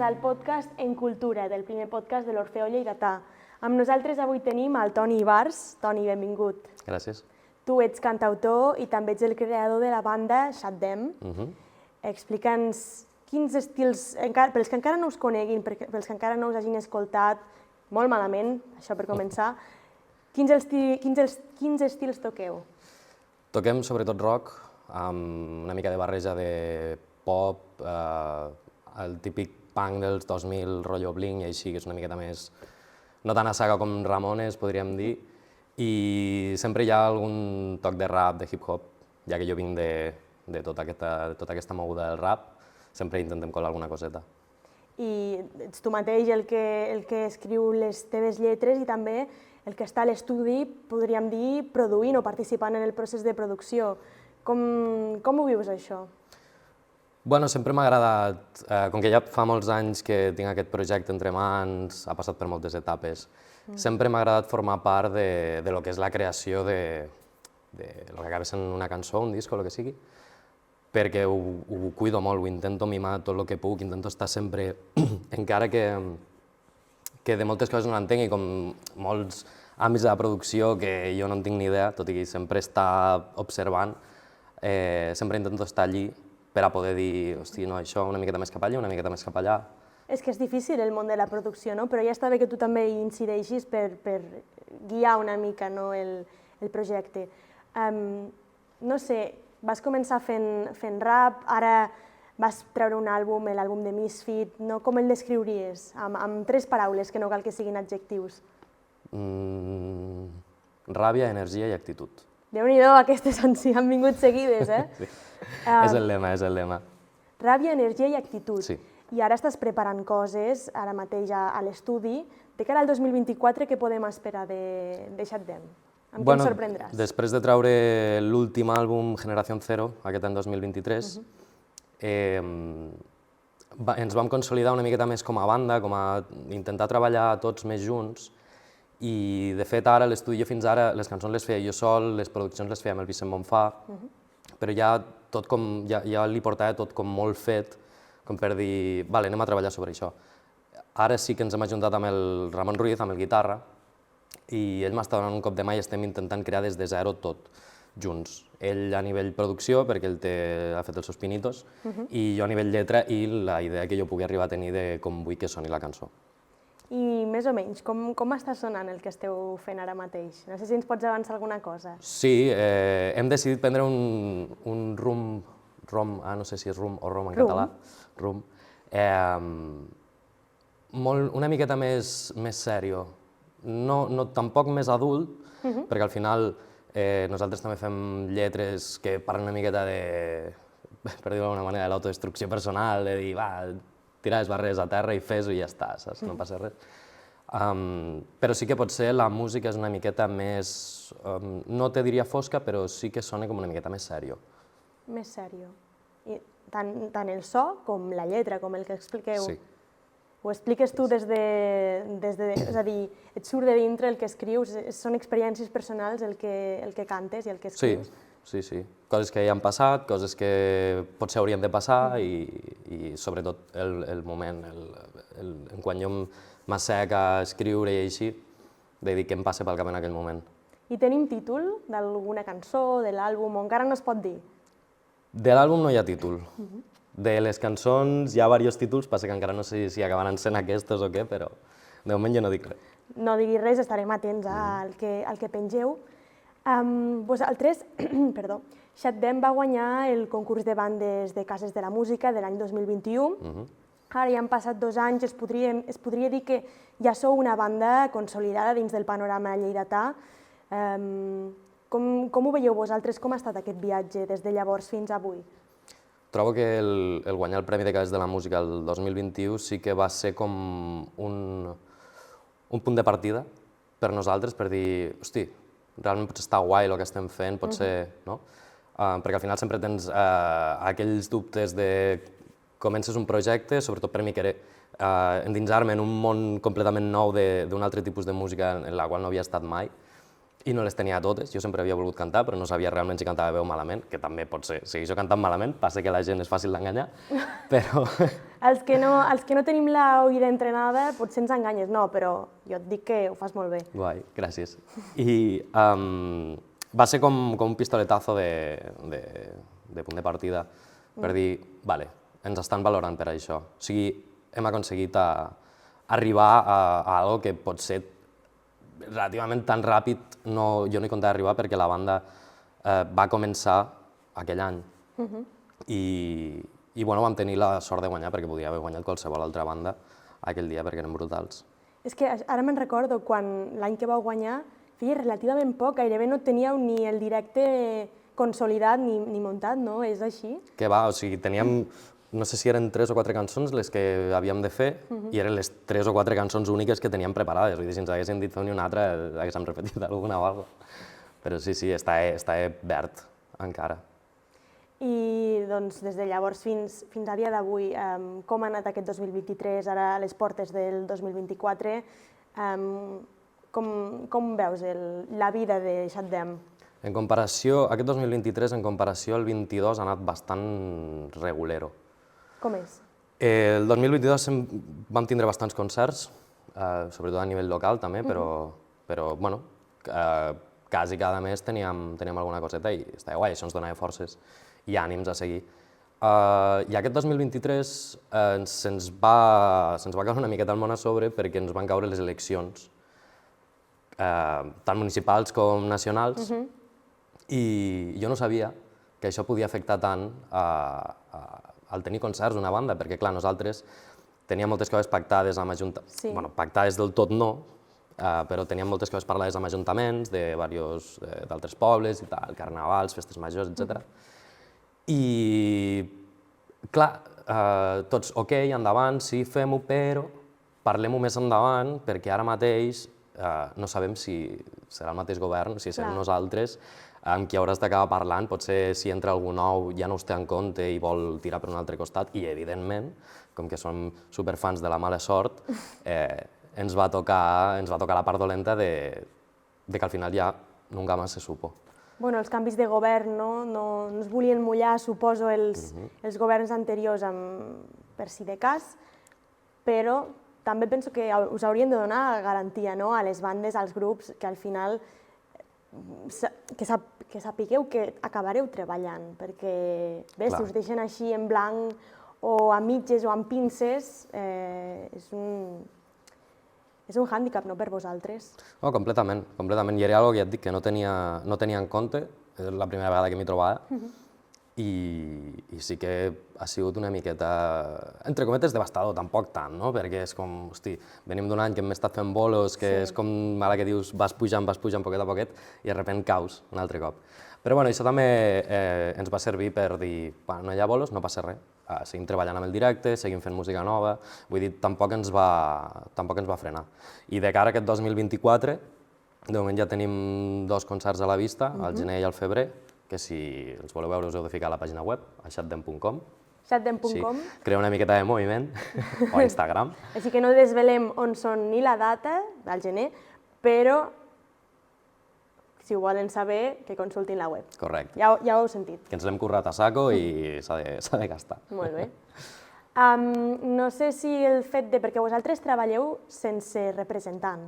al podcast En Cultura, del primer podcast de l'Orfeó Lleidatà. Amb nosaltres avui tenim el Toni Ibars. Toni, benvingut. Gràcies. Tu ets cantautor i també ets el creador de la banda Shaddam. Explica'ns quins estils, pels que encara no us coneguin, pels que encara no us hagin escoltat, molt malament, això per començar, quins estils toqueu? Toquem sobretot rock, amb una mica de barreja de pop, el típic punk dels 2000, rotllo Blink i així, que és una miqueta més, no tan a saga com Ramones, podríem dir, i sempre hi ha algun toc de rap, de hip-hop, ja que jo vinc de tota aquesta moguda del rap, sempre intentem colar alguna coseta. I ets tu mateix el que escriu les teves lletres i també el que està a l'estudi, podríem dir, produint o participant en el procés de producció. Com ho vius, això? Bueno, sempre m'ha agradat, com que ja fa molts anys que tinc aquest projecte entre mans, ha passat per moltes etapes, sempre m'ha agradat formar part de lo que és la creació de lo que acaba sent una cançó, un disc o el que sigui, perquè ho cuido molt, ho intento mimar tot el que puc, intento estar sempre, encara que de moltes coses no n'entenc, i com molts àmbits de la producció que jo no en tinc ni idea, tot i que sempre estar observant, sempre intento estar allí per a poder dir, hosti, no, això una miqueta més cap allà, una miqueta més cap allà. És que és difícil el món de la producció, no? Però ja està bé que tu també hi incideixis per guiar una mica el projecte. No sé, vas començar fent rap, ara vas treure un àlbum, l'àlbum de Misfit, no? Com el descriuries? Amb 3 paraules, que no cal que siguin adjectius. Ràbia, energia i actitud. Déu-n'hi-do, aquestes han vingut seguides, eh? Sí, és el lema, és el lema. Ràbia, energia i actitud. Sí. I ara estàs preparant coses, ara mateix a l'estudi. De cara al 2024, què podem esperar de Shaddam? Amb què ens sorprendràs? Després de treure l'últim àlbum, Generación Zero, aquest any 2023, ens vam consolidar una miqueta més com a banda, com a intentar treballar tots més junts, i de fet ara a l'estudi fins ara les cançons les feia jo sol, les produccions les feia amb el Vicent Monfà, però ja li portava tot com molt fet, com per dir, vale, anem a treballar sobre això. Ara sí que ens hem ajuntat amb el Ramon Ruiz, amb el guitarra, i ell m'està donant un cop de mà i estem intentant crear des de zero tot, junts. Ell a nivell producció, perquè ell ha fet els seus pinitos, i jo a nivell lletra i la idea que jo pugui arribar a tenir de com vull que soni la cançó. I més o menys, com està sonant el que esteu fent ara mateix? No sé si ens pots avançar alguna cosa. Sí, hem decidit prendre un rom, no sé si és rum o rom en català, rum, una miqueta més sèrio, tampoc més adult, perquè al final nosaltres també fem lletres que parlen una miqueta de, per dir-ho d'alguna manera, de l'autodestrucció personal, de dir, va, tirar les barreres a terra i fes-ho i ja està, saps? No passa res. Però sí que potser la música és una miqueta més, no te diria fosca, però sí que sona com una miqueta més sèrio. Més sèrio. Tant el so com la lletra, com el que expliqueu. Sí. Ho expliques tu és a dir, et surt de dintre el que escrius, són experiències personals el que cantes i el que escrius? Sí. Coses que ja han passat, coses que potser haurien de passar i sobretot el moment, quan jo m'assec a escriure i així, de dir què em passa pel cap en aquell moment. I tenim títol d'alguna cançó, de l'àlbum, o encara no es pot dir? De l'àlbum no hi ha títol. De les cançons hi ha diversos títols, passa que encara no sé si acabaran sent aquests o què, però de moment jo no dic res. No diguis res, estarem atents al que pengeu. Vosaltres, Shaddam va guanyar el concurs de bandes de cases de la música de l'any 2021. Ara ja han passat 2 anys, es podria dir que ja sou una banda consolidada dins del panorama lleidatà. Com ho veieu vosaltres? Com ha estat aquest viatge des de llavors fins avui? Trobo que el guanyar el Premi de Cases de la Música el 2021 sí que va ser com un punt de partida per nosaltres, per dir, hosti, realment potser està guai el que estem fent, potser, no? Perquè al final sempre tens aquells dubtes de comences un projecte, sobretot per mi que era endinsar-me en un món completament nou d'un altre tipus de música en la qual no havia estat mai, i no les tenia totes. Jo sempre havia volgut cantar, però no sabia realment si cantava bé o malament, que també pot ser. Si jo cantant malament, passa que la gent és fàcil d'enganyar, però... Els que no tenim l'oïda entrenada potser ens enganyes, no, però jo et dic que ho fas molt bé. Guai, gràcies. I va ser com un pistoletazo de punt de partida per dir, vale, ens estan valorant per això. O sigui, hem aconseguit arribar a algo que pot ser relativament tan ràpid, jo no hi comptava arribar perquè la banda va començar aquell any. I bueno, vam tenir la sort de guanyar, perquè podia haver guanyat qualsevol altra banda aquell dia, perquè eren brutals. És que ara me'n recordo, quan l'any que vau guanyar, feia relativament poc, gairebé no teníeu ni el directe consolidat ni muntat, no? És així? Que va, o sigui, teníem, no sé si eren 3 o 4 cançons les que havíem de fer, i eren les 3 o 4 cançons úniques que teníem preparades. Vull dir, si ens haguéssim dit fer ni una altra, haguéssim repetit alguna o alguna cosa. Però sí, està verd encara. I doncs, des de llavors fins a dia d'avui, com ha anat aquest 2023, ara a les portes del 2024, com veus la vida de Xatdem? En comparació, aquest 2023, en comparació al 22, ha anat bastant regulero. Com és? El 2022 vam tindre bastants concerts, sobretot a nivell local també, però bueno, quasi cada mes teníem alguna coseta i estava guai, això ens donava forces i ànims a seguir. I aquest 2023 se'ns va caure una miqueta el món a sobre perquè ens van caure les eleccions, tant municipals com nacionals, i jo no sabia que això podia afectar tant al tenir concerts d'una banda, perquè clar, nosaltres teníem moltes coses pactades amb ajuntaments, bueno, pactades del tot no, però teníem moltes coses parlades amb ajuntaments d'altres pobles i tal, carnavals, festes majors, etc. I clar, tots, ok, endavant, sí, fem-ho, però parlem-ho més endavant, perquè ara mateix no sabem si serà el mateix govern, si serem nosaltres, amb qui hauràs d'acabar parlant, potser si entra algú nou ja no us té en compte i vol tirar per un altre costat, i evidentment, com que som superfans de la mala sort, ens va tocar la part dolenta de que al final ja nunca más se supo. Bueno, els canvis de govern no es volien mullar, suposo, els governs anteriors per si de cas, però també penso que us haurien de donar garantia a les bandes, als grups, que al final que sapigueu que acabareu treballant, perquè bé, si us deixen així en blanc o a mitges o amb pinces, és un hàndicap per vosaltres. No, completament, i era una cosa que ja et dic que no tenia en compte, és la primera vegada que m'hi trobava, i sí que ha sigut una miqueta, entre cometes, devastador, tampoc tant, no? Perquè és com, hosti, venim d'un any que hem estat fent bolos, que és com ara que dius vas pujant poquet a poquet, i de sobte caus un altre cop. Però bueno, això també ens va servir per dir, no hi ha bolos, no passa res, seguim treballant amb el directe, seguim fent música nova, vull dir, tampoc ens va frenar. I de cara a aquest 2024, de moment ja tenim 2 concerts a la vista, al gener i al febrer, que si els voleu veure us heu de ficar a la pàgina web, a xatdem.com. Xatdem.com. Crear una miqueta de moviment, o a Instagram. Així que no desvelem on són ni la data, del gener, però si ho volen saber, que consultin la web. Correcte. Ja ho heu sentit. Que ens l'hem currat a saco i s'ha de gastar. Molt bé. No sé si el fet de... perquè vosaltres treballeu sense representant.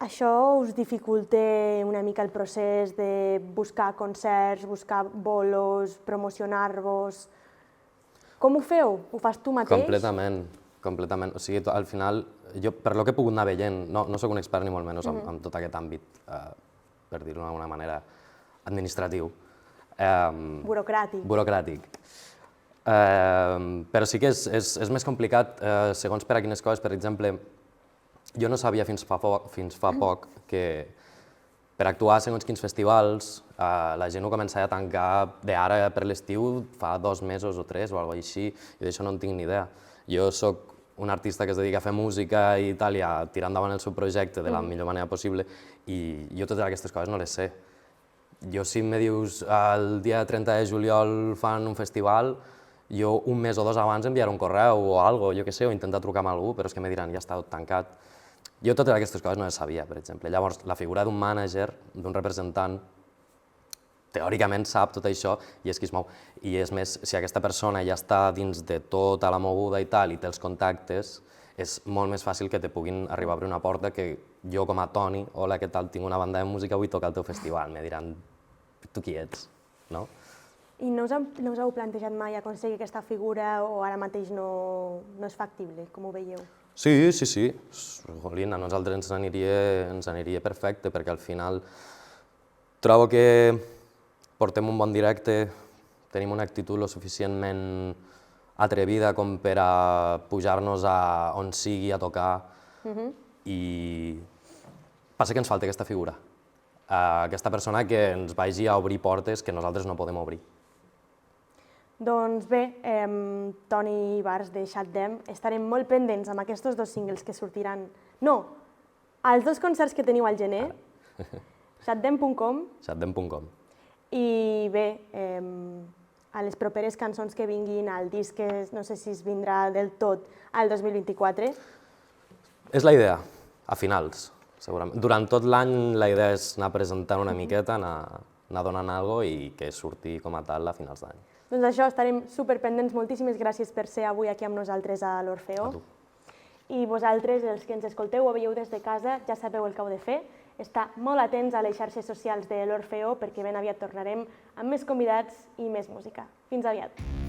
Això us dificulta una mica el procés de buscar concerts, buscar bolos, promocionar-vos... Com ho feu? Ho fas tu mateix? Completament. O sigui, al final, jo, per lo que he pogut anar veient, no soc un expert ni molt menys en tot aquest àmbit, per dir-ho d'alguna manera, administratiu. Burocràtic. Però sí que és més complicat segons per a quines coses. Per exemple, jo no sabia fins fa poc que per actuar a segons quins festivals la gent ho començava a tancar d'ara per l'estiu fa 2 mesos o 3 o alguna cosa així, i d'això no en tinc ni idea. Jo soc un artista que es dedica a fer música i tal, i a tirar endavant el seu projecte de la millor manera possible, i jo totes aquestes coses no les sé. Jo si me dius el dia 30 de juliol fan un festival, jo un mes o 2 abans enviaré un correu o alguna cosa, jo què sé, o intentar trucar amb algú, però és que me diran ja està tot tancat. Jo totes aquestes coses no les sabia, per exemple. Llavors, la figura d'un mànager, d'un representant, teòricament sap tot això i és qui es mou. I és més, si aquesta persona ja està dins de tota la moguda i tal, i té els contactes, és molt més fàcil que te puguin arribar a obrir una porta que jo com a Toni, hola, què tal, tinc una banda de música, vull tocar al teu festival. Me diran, tu qui ets? No? I no us heu plantejat mai aconseguir aquesta figura o ara mateix no és factible, com ho veieu? Sí. Jolín, a nosaltres ens aniria perfecte, perquè al final trobo que portem un bon directe, tenim una actitud lo suficientment atrevida com per a pujar-nos a on sigui a tocar i passa que ens falta aquesta figura, aquesta persona que ens vagi a obrir portes que nosaltres no podem obrir. Doncs bé, Toni Ibars de Shaddam, estarem molt pendents amb aquests 2 singles que sortiran. No, els 2 concerts que teniu al gener, shaddam.com. Shaddam.com. I bé, a les properes cançons que vinguin, al disc que no sé si es vindrà del tot al 2024. És la idea, a finals, segurament. Durant tot l'any la idea és anar presentant una miqueta, anar donant alguna cosa i que surti com a tal a finals d'any. Doncs això, estarem superpendents. Moltíssimes gràcies per ser avui aquí amb nosaltres a l'Orfeó. A tu. I vosaltres, els que ens escolteu o veieu des de casa, ja sabeu el que heu de fer. Estar molt atents a les xarxes socials de l'Orfeó perquè ben aviat tornarem amb més convidats i més música. Fins aviat!